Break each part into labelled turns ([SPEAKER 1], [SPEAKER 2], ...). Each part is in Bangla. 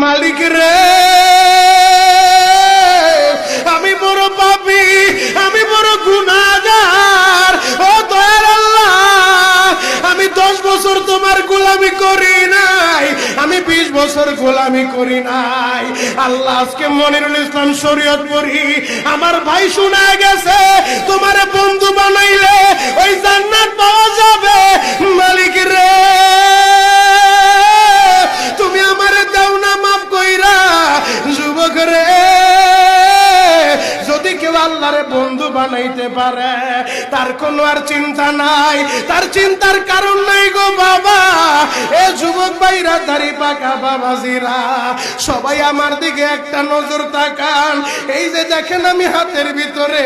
[SPEAKER 1] মালিক রে, আমি বড় পাপী, আমি বড় গুনাহগার। ও দয়ার আল্লাহ, আমি 10 বছর তোমার গোলামি করি নাই, আমি 20 বছর গোলামি করি নাই। আল্লাহ, আজকে মনিরুল ইসলাম শরীয়তপুরী আমার ভাই শুনে গেছে, তোমারে বন্ধু বানাইলে ওই জান্নাত পাওয়া যাবে। মালিক রে, তুমি আমারে দাও না মাফ কইরা। যুবক রে, যদি কেউ আল্লাহরে বন্ধু বানাইতে পারে, তার কোনো আর চিন্তা নাই, তার চিন্তার কারণ নাই গো বাবা। এ যুবক ভাইরা, দাড়ি পাকা বাবাজিরা, সবাই আমার দিকে একটা নজর তাকান। এই যে দেখেন, আমি হাতের ভিতরে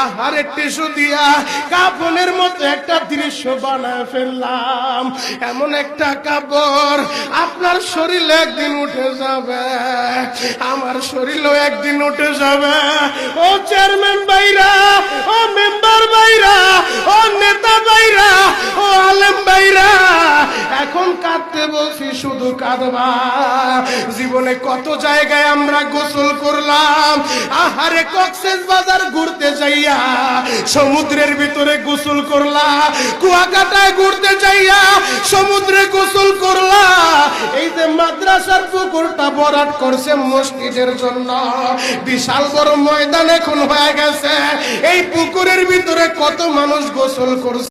[SPEAKER 1] আহারের টিস্যু দিয়া কাফনের মতো একটা দৃশ্য বানায় ফেললাম। এমন একটা কাপড় আপনার শরীরে একদিন উঠে যাবে, আমার শরীরেও একদিন উঠে যাবে। ও চেয়ারম্যান ভাইরা, ও মেম্বার ভাইরা, ও নেতা ভাইরা, ও আলেম ভাইরা, এখন কাঁদতে বলছি, শুধু কাঁদবা। জীবনে কত জায়গায় আমরা গোসল করলাম। আহারে, কক্সবাজার ঘুরতে যাইয়া সমুদ্রের ভিতরে গোসল করলা, কুয়াকাটায় ঘুরতে যাইয়া সমুদ্রে গোসল করলা। এই যে মাদ্রাসার পুকুরটা ভরাট করছে মসজিদের জন্য, বিশাল বড় ময়দান এখন হয়ে গেছে। এই পুকুরের ভিতরে কত মানুষ গোসল করছে।